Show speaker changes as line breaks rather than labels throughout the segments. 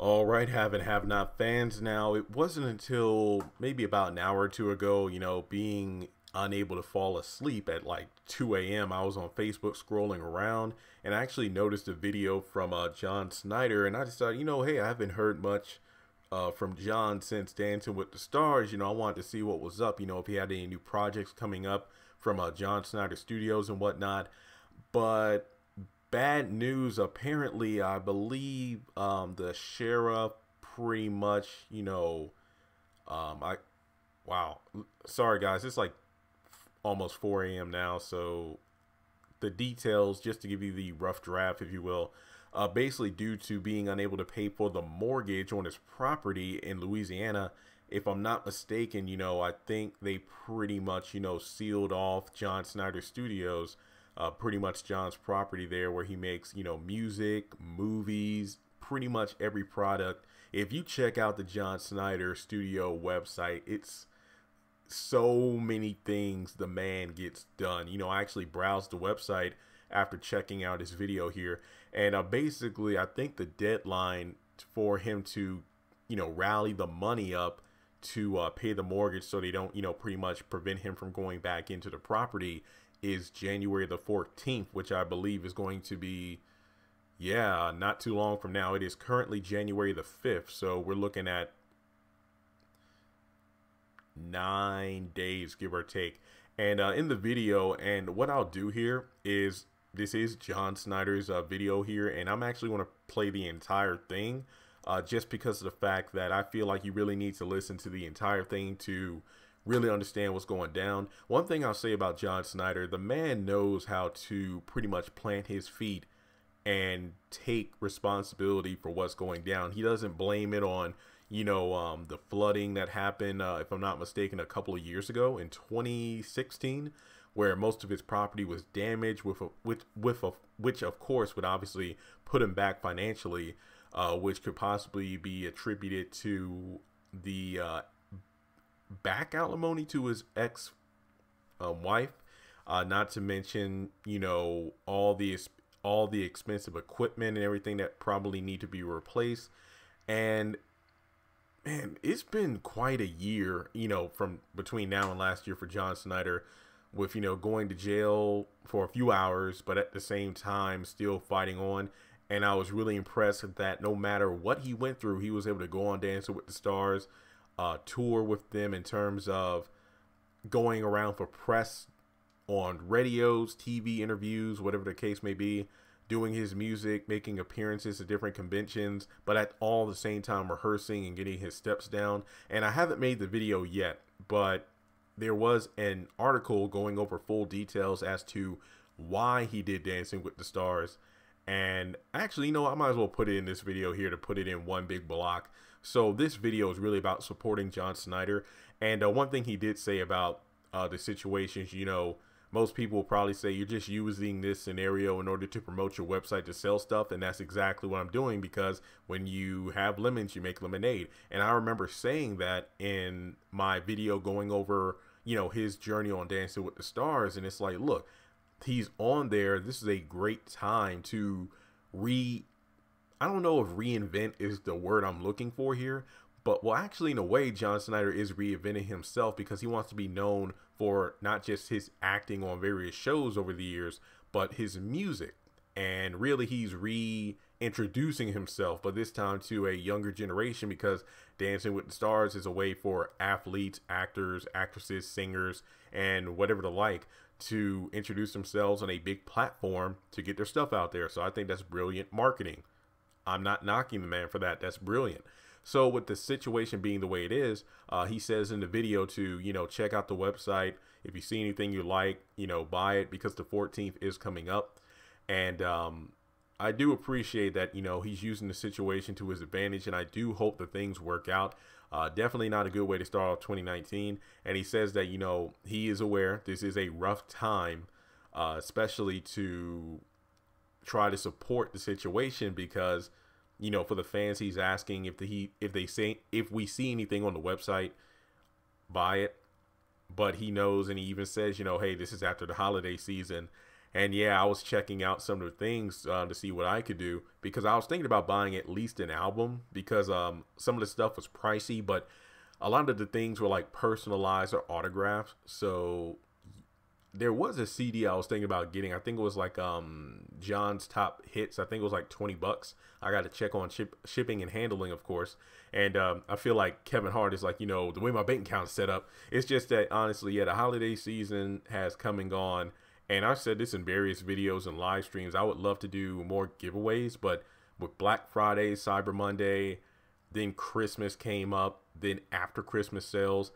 All right, have and have not fans. Now, it wasn't until maybe about an hour or two ago, being unable to fall asleep at like 2 a.m., I was on Facebook scrolling around and I actually noticed a video from John Snyder. And I decided, hey, I haven't heard much from John since Dancing with the Stars. I wanted to see what was up, if he had any new projects coming up from John Snyder Studios and whatnot. But bad news. Apparently, I believe the sheriff pretty much, I wow. Sorry guys, it's like almost 4 a.m. now, so the details, just to give you the rough draft, if you will. Basically, due to being unable to pay for the mortgage on his property in Louisiana, if I'm not mistaken, I think they pretty much, sealed off John Snyder Studios, pretty much John's property there where he makes, music, movies, pretty much every product. If you check out the John Snyder Studio website, it's so many things the man gets done. I actually browsed the website after checking out his video here, and basically, I think the deadline for him to, rally the money up to pay the mortgage so they don't, pretty much prevent him from going back into the property is January the 14th, which I believe is going to be, yeah, not too long from now. It is currently January the 5th, so we're looking at 9 days, give or take. And in the video, and what I'll do here is, this is John Snyder's video here, and I'm actually going to play the entire thing just because of the fact that I feel like you really need to listen to the entire thing to really understand what's going down. One thing I'll say about John Snyder, the man knows how to pretty much plant his feet and take responsibility for what's going down. He doesn't blame it on, the flooding that happened, if I'm not mistaken, a couple of years ago in 2016, where most of his property was damaged, which of course would obviously put him back financially, which could possibly be attributed to the back alimony to his ex wife, not to mention all the expensive equipment and everything that probably need to be replaced. And man, it's been quite a year, from between now and last year for John Snyder, with, going to jail for a few hours, but at the same time still fighting on. And I was really impressed that no matter what he went through, he was able to go on Dancing with the Stars, tour with them in terms of going around for press on radios, TV interviews, whatever the case may be, doing his music, making appearances at different conventions, but at all the same time rehearsing and getting his steps down. And I haven't made the video yet, but there was an article going over full details as to why he did Dancing with the Stars. And actually, I might as well put it in this video here to put it in one big block. So this video is really about supporting John Snyder. And one thing he did say about the situations, most people will probably say you're just using this scenario in order to promote your website to sell stuff. And that's exactly what I'm doing, because when you have lemons, you make lemonade. And I remember saying that in my video going over, his journey on Dancing with the Stars. And it's like, look, he's on there. This is a great time to I don't know if reinvent is the word I'm looking for here, but well, actually, in a way, John Snyder is reinventing himself, because he wants to be known for not just his acting on various shows over the years, but his music. And really, he's reintroducing himself, but this time to a younger generation, because Dancing with the Stars is a way for athletes, actors, actresses, singers, and whatever the like to introduce themselves on a big platform to get their stuff out there. So I think that's brilliant marketing. I'm not knocking the man for that. That's brilliant. So with the situation being the way it is, he says in the video to, check out the website. If you see anything you like, buy it, because the 14th is coming up. And I do appreciate that, he's using the situation to his advantage. And I do hope that things work out. Definitely not a good way to start off 2019. And he says that, he is aware this is a rough time, especially to try to support the situation, because for the fans, he's asking if if we see anything on the website, buy it. But he knows, and he even says, hey, this is after the holiday season, And yeah, I was checking out some of the things to see what I could do, because I was thinking about buying at least an album, because some of the stuff was pricey, but a lot of the things were like personalized or autographs. So there was a CD I was thinking about getting. I think it was like John's top hits. I think it was like $20. I got to check on shipping and handling, of course. And I feel like Kevin Hart is like, you know, the way my bank account is set up. It's just that honestly, yeah, the holiday season has come and gone. And I've said this in various videos and live streams. I would love to do more giveaways, but with Black Friday, Cyber Monday, then Christmas came up, then after Christmas sales,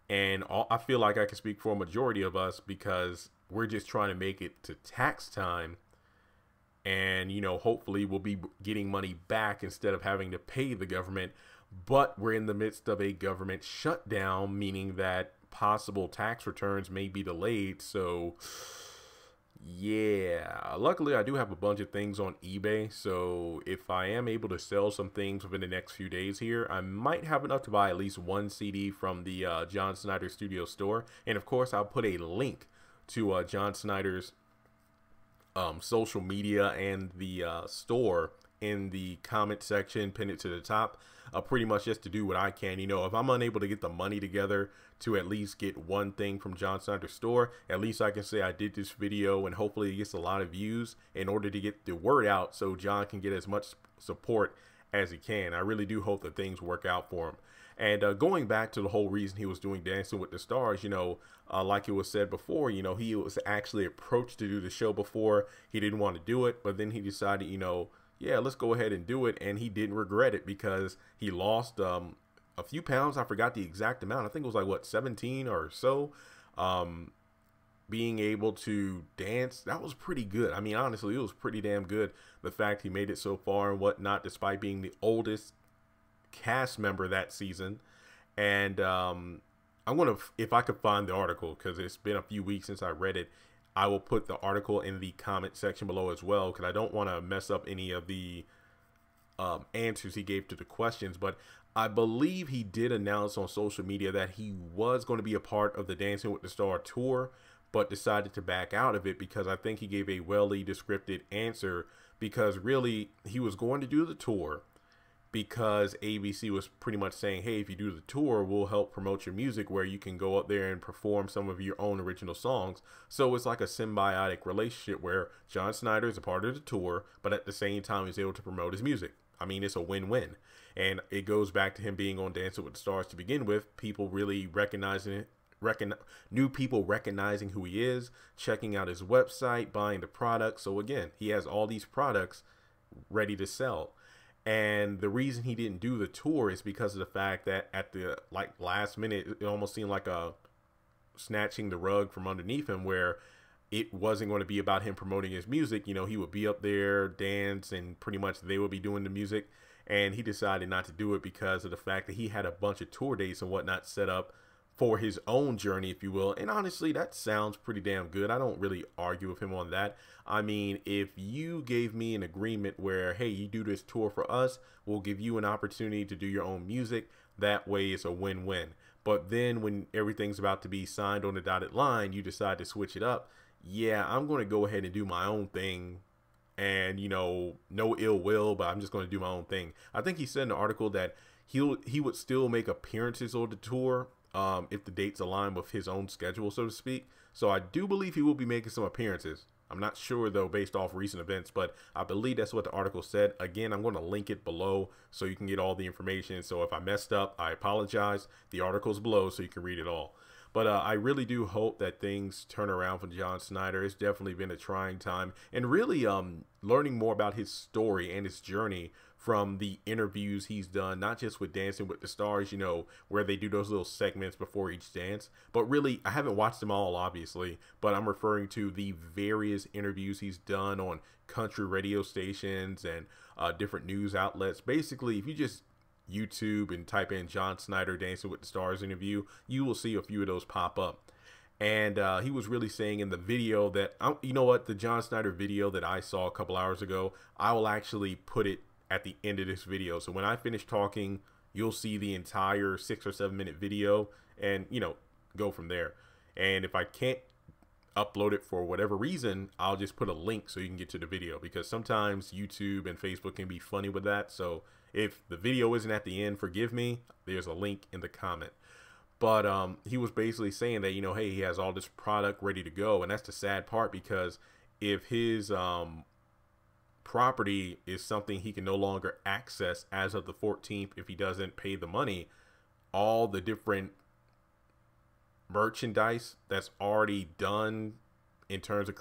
and I feel like I can speak for a majority of us, because we're just trying to make it to tax time, and you know, hopefully we'll be getting money back instead of having to pay the government. But we're in the midst of a government shutdown, meaning that possible tax returns may be delayed. So yeah, luckily I do have a bunch of things on eBay, so if I am able to sell some things within the next few days here, I might have enough to buy at least one CD from the John Schneider Studio store. And of course, I'll put a link to John Schneider's social media and the store in the comment section, pin it to the top, pretty much just to do what I can. You know, if I'm unable to get the money together to at least get one thing from John Schneider's store, at least I can say I did this video, and hopefully it gets a lot of views in order to get the word out so John can get as much support as he can. I really do hope that things work out for him. And going back to the whole reason he was doing Dancing with the Stars, you know, like it was said before, you know, he was actually approached to do the show before. He didn't want to do it, but then he decided, you know, yeah, let's go ahead and do it. And he didn't regret it, because he lost a few pounds. I forgot the exact amount. I think it was like, what, 17 or so. Being able to dance, that was pretty good. I mean, honestly, it was pretty damn good. The fact he made it so far and whatnot, despite being the oldest cast member that season. And I'm gonna, if I could find the article, because it's been a few weeks since I read it, I will put the article in the comment section below as well, because I don't want to mess up any of the answers he gave to the questions. But I believe he did announce on social media that he was going to be a part of the Dancing with the Star tour, but decided to back out of it, because I think he gave a well-descripted answer, because really he was going to do the tour because ABC was pretty much saying, hey, if you do the tour, we'll help promote your music, where you can go up there and perform some of your own original songs. So it's like a symbiotic relationship where John Schneider is a part of the tour, but at the same time he's able to promote his music. I mean, it's a win-win. And it goes back to him being on Dancing with the Stars to begin with, people really recognizing it, new people recognizing who he is, checking out his website, buying the product. So again, he has all these products ready to sell. And the reason he didn't do the tour is because of the fact that at the last minute, it almost seemed like a snatching the rug from underneath him, where it wasn't going to be about him promoting his music. You know, he would be up there, dance, and pretty much they would be doing the music. And he decided not to do it because of the fact that he had a bunch of tour dates and whatnot set up for his own journey, if you will. And honestly, that sounds pretty damn good. I don't really argue with him on that. I mean, if you gave me an agreement where, hey, you do this tour for us, we'll give you an opportunity to do your own music, that way it's a win-win. But then when everything's about to be signed on the dotted line, you decide to switch it up. Yeah, I'm going to go ahead and do my own thing. And, you know, no ill will, but I'm just going to do my own thing. I think he said in the article that he would still make appearances on the tour, if the dates align with his own schedule, so to speak. So I do believe he will be making some appearances. I'm not sure, though, based off recent events, but I believe that's what the article said. Again, I'm going to link it below so you can get all the information. So if I messed up, I apologize. The article's below so you can read it all. But I really do hope that things turn around for John Schneider. It's definitely been a trying time. And really learning more about his story and his journey from the interviews he's done, not just with Dancing with the Stars, you know, where they do those little segments before each dance. But really, I haven't watched them all, obviously. But I'm referring to the various interviews he's done on country radio stations and different news outlets. Basically, if you just YouTube and type in John Schneider Dancing with the Stars interview, you will see a few of those pop up. And he was really saying in the video that, you know what, the John Schneider video that I saw a couple hours ago, I will actually put it at the end of this video. So when I finish talking, you'll see the entire 6 or 7 minute video and, you know, go from there. And if I can't, upload it for whatever reason, I'll just put a link so you can get to the video, because sometimes YouTube and Facebook can be funny with that. So if the video isn't at the end, forgive me, there's a link in the comment. But he was basically saying that, you know, hey, he has all this product ready to go. And that's the sad part, because if his property is something he can no longer access as of the 14th, if he doesn't pay the money, all the different merchandise that's already done in terms of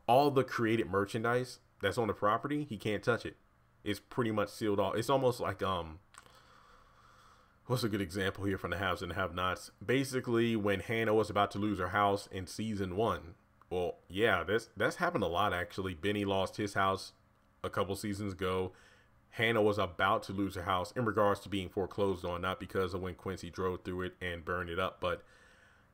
all the created merchandise that's on the property, he can't touch it. It's pretty much sealed off. It's almost like what's a good example here from the haves and have-nots? Basically, when Hannah was about to lose her house in season 1. Well, yeah, that's happened a lot, actually. Benny lost his house a couple seasons ago. Hannah was about to lose her house in regards to being foreclosed on, not because of when Quincy drove through it and burned it up. But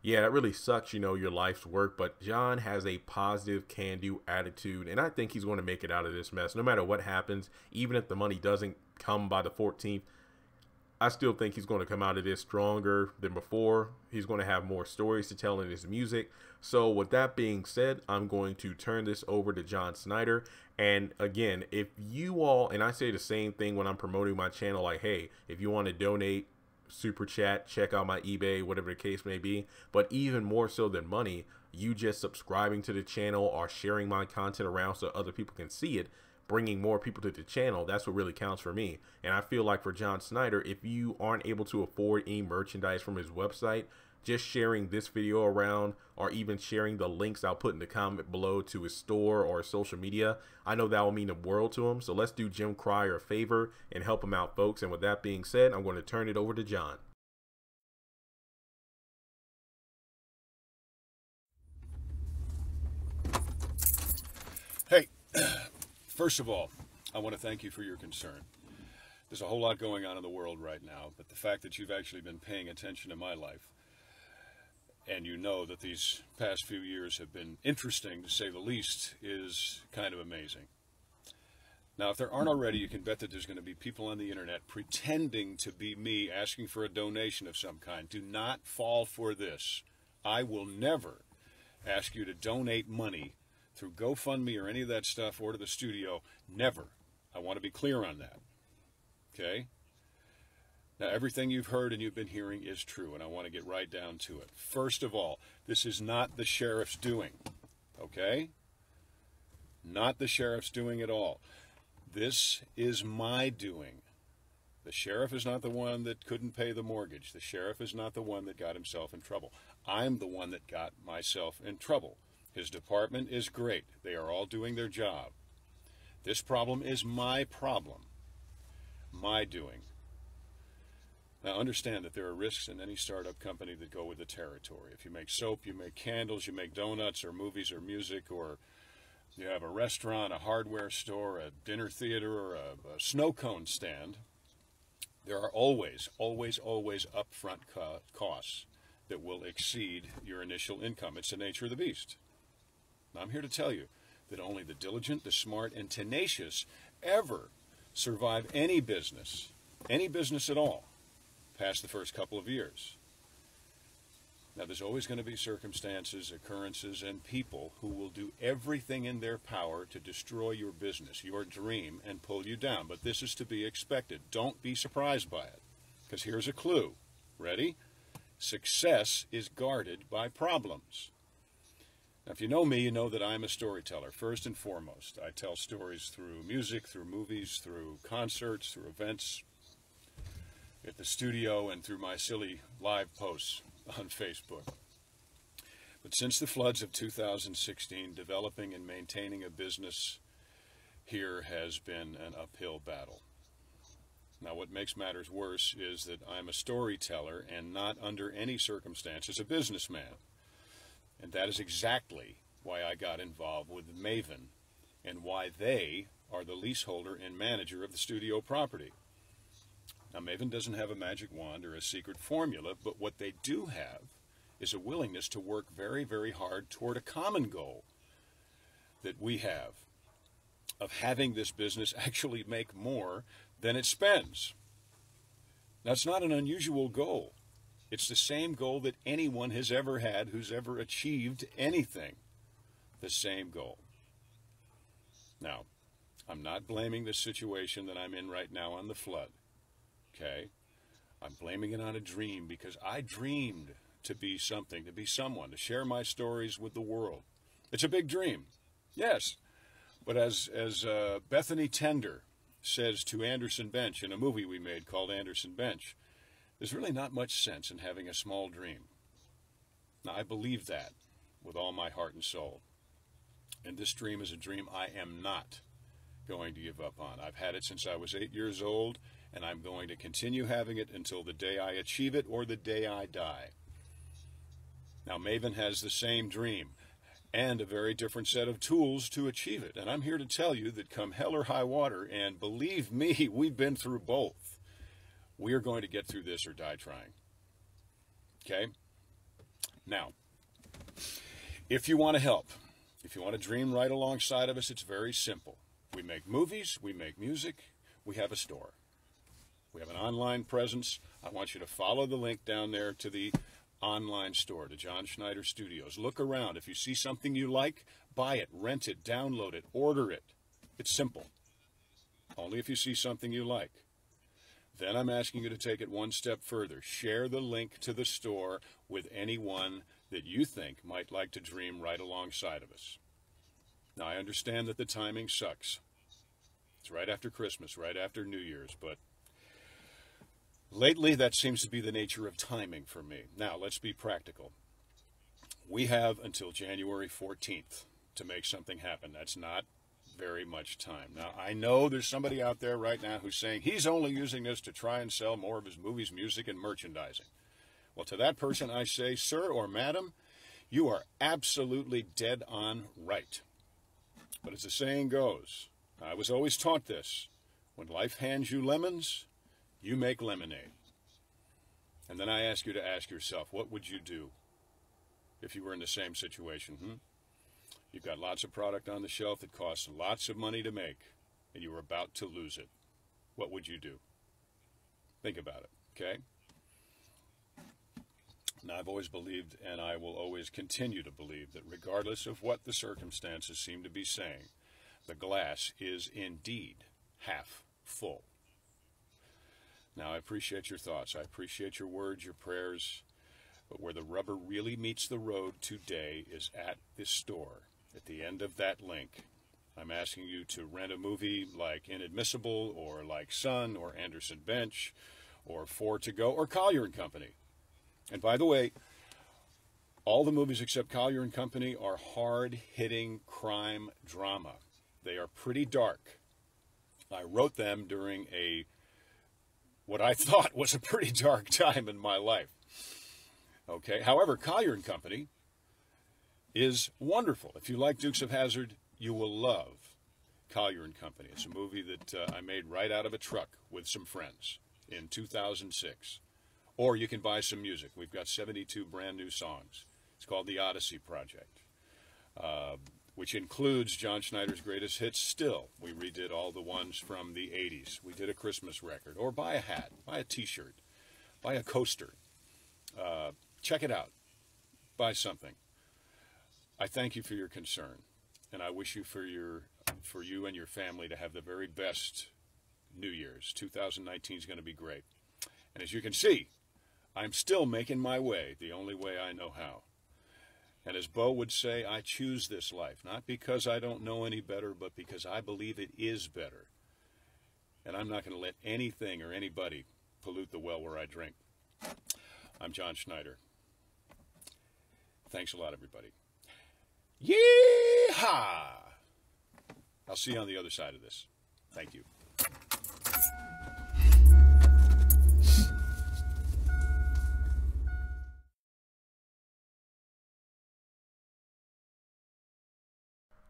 yeah, that really sucks, you know, your life's work. But John has a positive can-do attitude, and I think he's going to make it out of this mess. No matter what happens, even if the money doesn't come by the 14th, I still think he's going to come out of this stronger than before. He's going to have more stories to tell in his music. So with that being said, I'm going to turn this over to John Schneider. And again, if you all, and I say the same thing when I'm promoting my channel, like, hey, if you want to donate, super chat, check out my eBay, whatever the case may be. But even more so than money, you just subscribing to the channel or sharing my content around so other people can see it, bringing more people to the channel, that's what really counts for me. And I feel like for John Schneider, if you aren't able to afford any merchandise from his website, just sharing this video around, or even sharing the links I'll put in the comment below to his store or his social media, I know that will mean the world to him. So let's do Jim Cryer a favor and help him out, folks. And with that being said, I'm going to turn it over to John.
Hey, first of all, I want to thank you for your concern. There's a whole lot going on in the world right now, but the fact that you've actually been paying attention to my life, and you know that these past few years have been interesting, to say the least, is kind of amazing. Now, if there aren't already, you can bet that there's going to be people on the internet pretending to be me, asking for a donation of some kind. Do not fall for this. I will never ask you to donate money through GoFundMe or any of that stuff, or to the studio. Never. I want to be clear on that. Okay? Now, everything you've heard and you've been hearing is true, and I want to get right down to it. First of all, this is not the sheriff's doing. Okay? Not the sheriff's doing at all. This is my doing. The sheriff is not the one that couldn't pay the mortgage. The sheriff is not the one that got himself in trouble. I'm the one that got myself in trouble. His department is great. They are all doing their job. This problem is my problem. My doing. Now understand that there are risks in any startup company that go with the territory. If you make soap, you make candles, you make donuts or movies or music, or you have a restaurant, a hardware store, a dinner theater, or a snow cone stand, there are always upfront costs that will exceed your initial income. It's the nature of the beast. Now, I'm here to tell you that only the diligent, the smart, and tenacious ever survive any business at all, past the first couple of years. Now, there's always going to be circumstances, occurrences, and people who will do everything in their power to destroy your business, your dream, and pull you down. But this is to be expected. Don't be surprised by it, because here's a clue. Ready? Success is guarded by problems. Now, if you know me, you know that I'm a storyteller, first and foremost. I tell stories through music, through movies, through concerts, through events at the studio, and through my silly live posts on Facebook. But since the floods of 2016, developing and maintaining a business here has been an uphill battle. Now, what makes matters worse is that I'm a storyteller and not under any circumstances a businessman. And that is exactly why I got involved with Maven, and why they are the leaseholder and manager of the studio property. Now, Maven doesn't have a magic wand or a secret formula, but what they do have is a willingness to work very, very hard toward a common goal that we have, of having this business actually make more than it spends. Now, it's not an unusual goal. It's the same goal that anyone has ever had who's ever achieved anything. The same goal. Now, I'm not blaming the situation that I'm in right now on the flood. Okay? I'm blaming it on a dream because I dreamed to be something, to be someone, to share my stories with the world. It's a big dream. Yes. But as Bethany Tender says to Anderson Bench in a movie we made called Anderson Bench, there's really not much sense in having a small dream. Now, I believe that with all my heart and soul. And this dream is a dream I am not going to give up on. I've had it since I was 8 years old, and I'm going to continue having it until the day I achieve it or the day I die. Now, Maven has the same dream and a very different set of tools to achieve it. And I'm here to tell you that come hell or high water, and believe me, we've been through both, we are going to get through this or die trying. Okay? Now, if you want to help, if you want to dream right alongside of us, it's very simple. We make movies, we make music, we have a store. We have an online presence. I want you to follow the link down there to the online store, to John Schneider Studios. Look around. If you see something you like, buy it, rent it, download it, order it. It's simple. Only if you see something you like. Then I'm asking you to take it one step further. Share the link to the store with anyone that you think might like to dream right alongside of us. Now, I understand that the timing sucks. It's right after Christmas, right after New Year's, but lately that seems to be the nature of timing for me. Now, let's be practical. We have until January 14th to make something happen. That's not very much time. Now, I know there's somebody out there right now who's saying he's only using this to try and sell more of his movies, music, and merchandising. Well, to that person I say, sir or madam, you are absolutely dead on right. But as the saying goes, I was always taught this, when life hands you lemons, you make lemonade. And then I ask you to ask yourself, what would you do if you were in the same situation? You've got lots of product on the shelf that costs lots of money to make, and you were about to lose it. What would you do? Think about it, okay? Now, I've always believed, and I will always continue to believe, that regardless of what the circumstances seem to be saying, the glass is indeed half full. Now, I appreciate your thoughts. I appreciate your words, your prayers. But where the rubber really meets the road today is at this store. At the end of that link, I'm asking you to rent a movie like Inadmissible or like Sun or Anderson Bench or Four to Go or Collier & Company. And by the way, all the movies except Collier & Company are hard-hitting crime drama. They are pretty dark. I wrote them during what I thought was a pretty dark time in my life. Okay. However, Collier & Company is wonderful. If you like Dukes of Hazzard, you will love Collier & Company. It's a movie that I made right out of a truck with some friends in 2006. Or you can buy some music. We've got 72 brand new songs. It's called The Odyssey Project, which includes John Schneider's greatest hits still. We redid all the ones from the 80s. We did a Christmas record. Or buy a hat, buy a t-shirt, buy a coaster. Check it out. Buy something. I thank you for your concern, and I wish you for you and your family to have the very best New Year's. 2019 is going to be great. And as you can see, I'm still making my way the only way I know how. And as Bo would say, I choose this life, not because I don't know any better, but because I believe it is better. And I'm not going to let anything or anybody pollute the well where I drink. I'm John Schneider. Thanks a lot, everybody. Yee-haw! I'll see you on the other side of this. Thank you.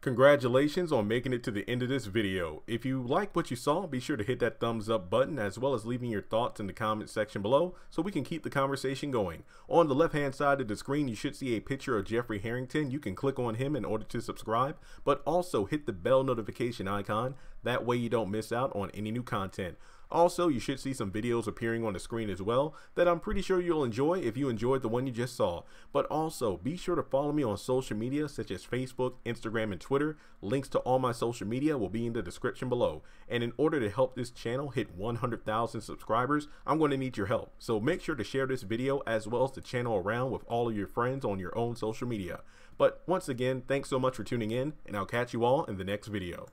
Congratulations on making it to the end of this video. If you like what you saw, be sure to hit that thumbs up button as well as leaving your thoughts in the comment section below so we can keep the conversation going. On the left hand side of the screen, you should see a picture of Jeffrey Harrington. You can click on him in order to subscribe, but also hit the bell notification icon. That way you don't miss out on any new content. Also, you should see some videos appearing on the screen as well that I'm pretty sure you'll enjoy if you enjoyed the one you just saw. But also, be sure to follow me on social media such as Facebook, Instagram, and Twitter. Links to all my social media will be in the description below. And in order to help this channel hit 100,000 subscribers, I'm going to need your help. So make sure to share this video as well as the channel around with all of your friends on your own social media. But once again, thanks so much for tuning in, and I'll catch you all in the next video.